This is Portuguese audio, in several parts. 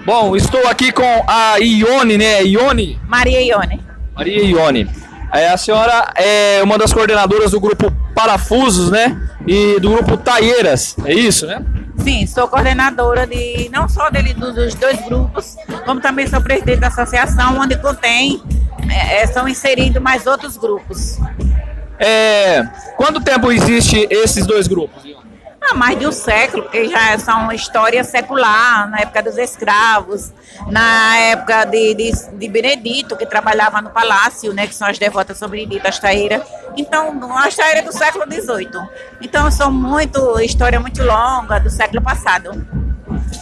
Bom, estou aqui com a Ione, né? Ione? Maria Ione. Maria Ione. A senhora é uma das coordenadoras do grupo Parafusos, né? E do grupo Taieiras, é isso, né? Sim, sou coordenadora de não só dos dois grupos, como também sou presidente da associação, onde contém, são inseridos mais outros grupos. Quanto tempo existe esses dois grupos? Há mais de um século, porque já são história secular, na época dos escravos, na época de Benedito, que trabalhava no palácio, né, que são as devotas são Benedito, as Taeiras. Então, as Taeiras do século XVIII. Então, história muito longa, do século passado.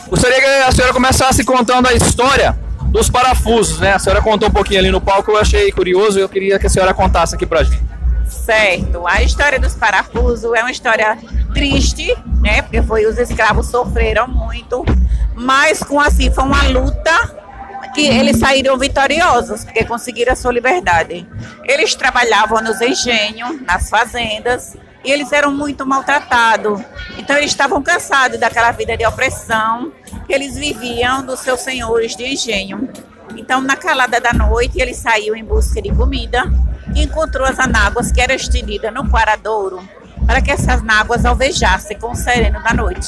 Gostaria que a senhora começasse contando a história dos parafusos, né? A senhora contou um pouquinho ali no palco, eu achei curioso e eu queria que a senhora contasse aqui pra gente. Certo. A história dos parafusos é uma história triste, né? Porque os escravos sofreram muito, mas foi uma luta que eles saíram vitoriosos, porque conseguiram a sua liberdade. Eles trabalhavam nos engenhos, nas fazendas, e eles eram muito maltratados. Então eles estavam cansados daquela vida de opressão que eles viviam dos seus senhores de engenho. Então, na calada da noite, ele saiu em busca de comida e encontrou as anáguas que eram estendidas no Quaradouro para que essas náguas alvejassem com o sereno da noite.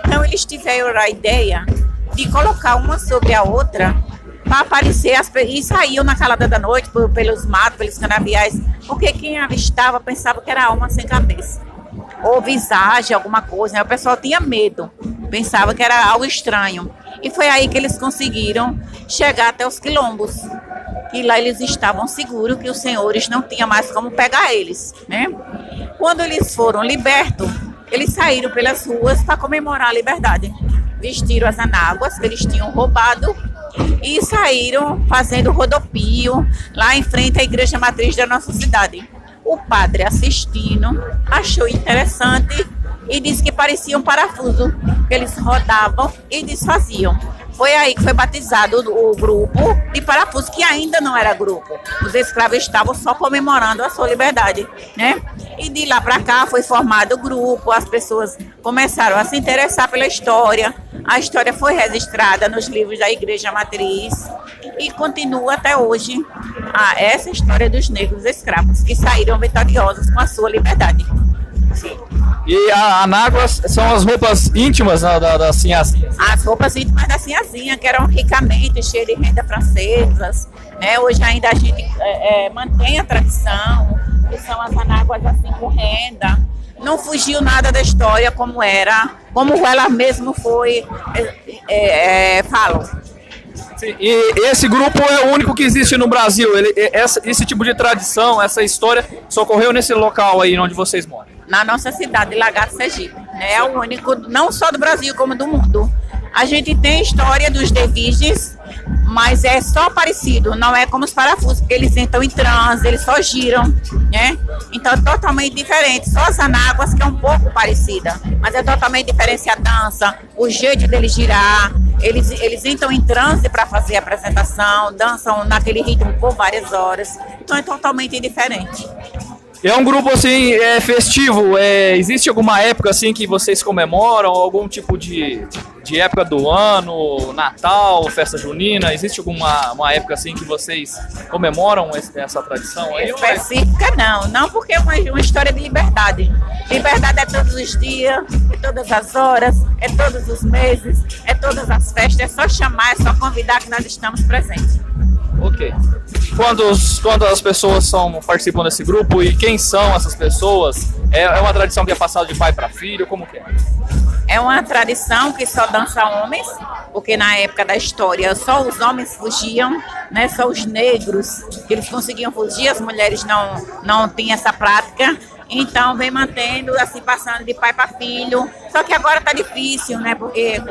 Então, eles tiveram a ideia de colocar uma sobre a outra para aparecer, e saíam na calada da noite pelos matos, pelos canaviais, porque quem avistava pensava que era alma sem cabeça, ou visagem, alguma coisa, né? O pessoal tinha medo, pensava que era algo estranho. E foi aí que eles conseguiram chegar até os quilombos. E lá eles estavam seguros que os senhores não tinham mais como pegar eles, né? Quando eles foram libertos, eles saíram pelas ruas para comemorar a liberdade. Vestiram as anáguas que eles tinham roubado e saíram fazendo rodopio lá em frente à igreja matriz da nossa cidade. O padre assistindo achou interessante e disse que parecia um parafuso, que eles rodavam e desfaziam. Foi aí que foi batizado o grupo de parafuso, que ainda não era grupo. Os escravos estavam só comemorando a sua liberdade, né? E de lá para cá foi formado o grupo, as pessoas começaram a se interessar pela história. A história foi registrada nos livros da Igreja Matriz e continua até hoje essa história dos negros escravos que saíram vitoriosos com a sua liberdade. Sim. E a anáguas são as roupas íntimas da sinhazinha? As roupas íntimas da sinhazinha, que eram ricamente cheias de renda francesas, né? Hoje ainda a gente mantém a tradição, que são as anáguas assim com renda. Não fugiu nada da história como ela mesmo falam. Sim, e esse grupo é o único que existe no Brasil. Esse tipo de tradição, essa história, só ocorreu nesse local aí onde vocês moram? Na nossa cidade, Lagarto, Sergipe. Né? É o único, não só do Brasil, como do mundo. A gente tem a história dos Deviges, mas é só parecido, não é como os parafusos, porque eles entram em transe, eles só giram, né? Então é totalmente diferente. Só as anáguas que é um pouco parecida, mas é totalmente diferente a dança, o jeito deles girar. Eles entram em transe para fazer a apresentação, dançam naquele ritmo por várias horas. Então é totalmente diferente. É um grupo assim, festivo. Existe alguma época assim que vocês comemoram? Algum tipo de época do ano? Natal, festa junina? Existe alguma época assim que vocês comemoram essa tradição? Específica não porque é uma história de liberdade. Liberdade é todos os dias, é todas as horas, é todos os meses, é todas as festas. É só chamar, é só convidar que nós estamos presentes. Ok. Quando as pessoas participam desse grupo e quem são essas pessoas? É uma tradição que é passada de pai para filho? Como que é? É uma tradição que só dança homens, porque na época da história só os homens fugiam, né? Só os negros que eles conseguiam fugir, as mulheres não tinham essa prática. Então vem mantendo, assim, passando de pai para filho. Só que agora tá difícil, né? Porque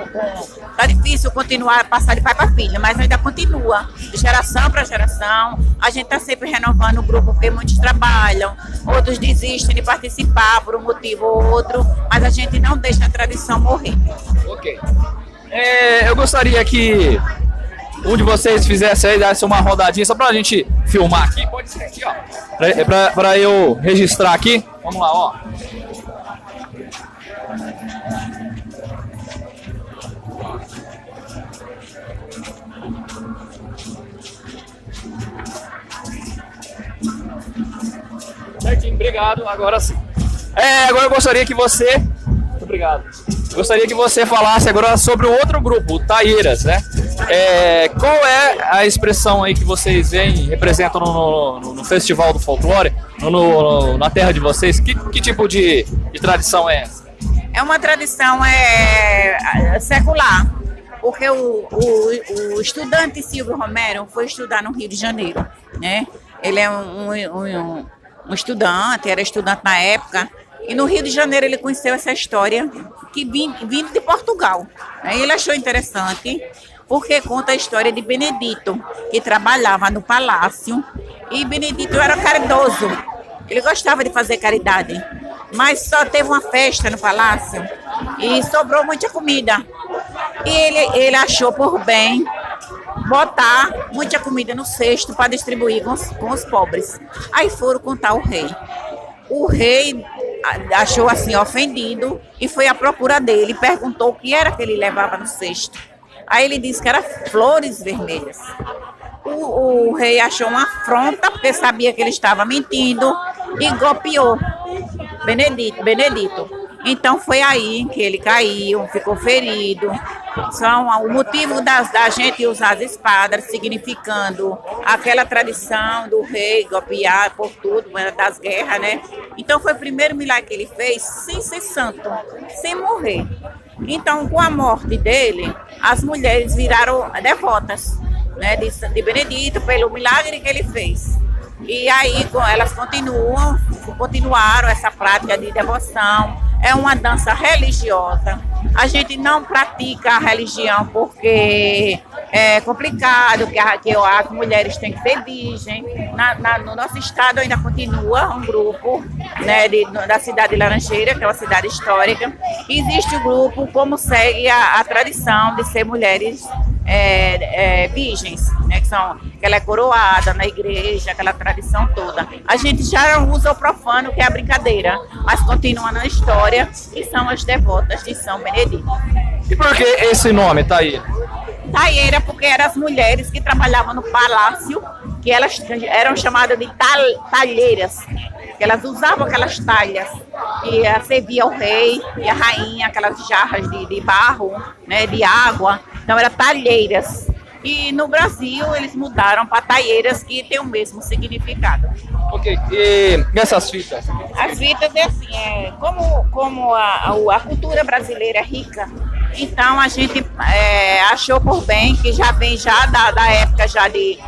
tá difícil continuar a passar de pai para filho, mas ainda continua, de geração para geração. A gente tá sempre renovando o grupo, porque muitos trabalham, outros desistem de participar por um motivo ou outro, mas a gente não deixa a tradição morrer. Ok. Eu gostaria que um de vocês fizesse aí, desse uma rodadinha só pra gente filmar aqui. Pode ser aqui, ó. Pra eu registrar aqui. Vamos lá, ó. Obrigado, agora sim. Agora eu gostaria que você... Muito obrigado. Gostaria que você falasse agora sobre o outro grupo, o Taieiras, né? Qual é a expressão aí que vocês veem, representam no Festival do Folclore, na terra de vocês? Que tipo de tradição é essa? É uma tradição secular, porque o estudante Silvio Romero foi estudar no Rio de Janeiro, né? Ele é um estudante, era estudante na época, e no Rio de Janeiro ele conheceu essa história que vindo de Portugal. Né? Ele achou interessante, porque conta a história de Benedito, que trabalhava no palácio, e Benedito era caridoso, ele gostava de fazer caridade, mas só teve uma festa no palácio e sobrou muita comida. E ele achou por bem botar muita comida no cesto para distribuir com os pobres. Aí foram contar ao rei. O rei achou assim ofendido e foi à procura dele, perguntou o que era que ele levava no cesto. Aí ele disse que era flores vermelhas. O rei achou uma afronta, porque sabia que ele estava mentindo, e golpeou Benedito. Então foi aí que ele caiu, ficou ferido. O motivo da gente usar as espadas, significando aquela tradição do rei golpear por tudo, das guerras, né? Então foi o primeiro milagre que ele fez sem ser santo, sem morrer. Então, com a morte dele, as mulheres viraram devotas, né, de Benedito, pelo milagre que ele fez. E aí elas continuaram essa prática de devoção. É uma dança religiosa. A gente não pratica a religião porque é complicado, que as mulheres têm que ser virgem. No nosso estado ainda continua um grupo, né, da cidade de Laranjeira, que é uma cidade histórica. Existe o grupo como segue a tradição de ser mulheres virgens, né, que ela é coroada na igreja, aquela tradição toda. A gente já não usa o profano, que é a brincadeira, mas continua na história, que são as devotas de São Benedito. E por que esse nome, Taieira? Taieira porque eram as mulheres que trabalhavam no palácio, que elas eram chamadas de talheiras, que elas usavam aquelas talhas e servia o rei e a rainha, aquelas jarras de barro, né, de água. Então eram talheiras. E no Brasil eles mudaram para taieiras, que tem o mesmo significado. Ok, e essas fitas? As fitas é assim, como a cultura brasileira é rica, então a gente achou por bem, que já vem já da época já de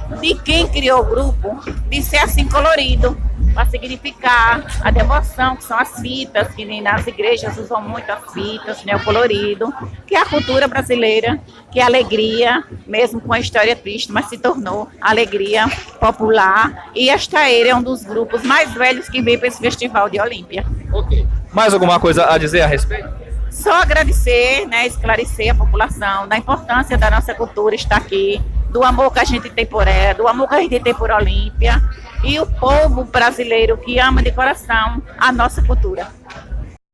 quem criou o grupo, de ser assim colorido, para significar a devoção, que são as fitas, que nas igrejas usam muito as fitas, né, o colorido, que é a cultura brasileira, que é alegria, mesmo com a história triste, mas se tornou alegria popular. E a Taieira é um dos grupos mais velhos que vem para esse festival de Olímpia. Ok. Mais alguma coisa a dizer a respeito? Só agradecer, né, esclarecer a população da importância da nossa cultura estar aqui, do amor que a gente tem por ela, do amor que a gente tem por Olímpia, e o povo brasileiro que ama de coração a nossa cultura.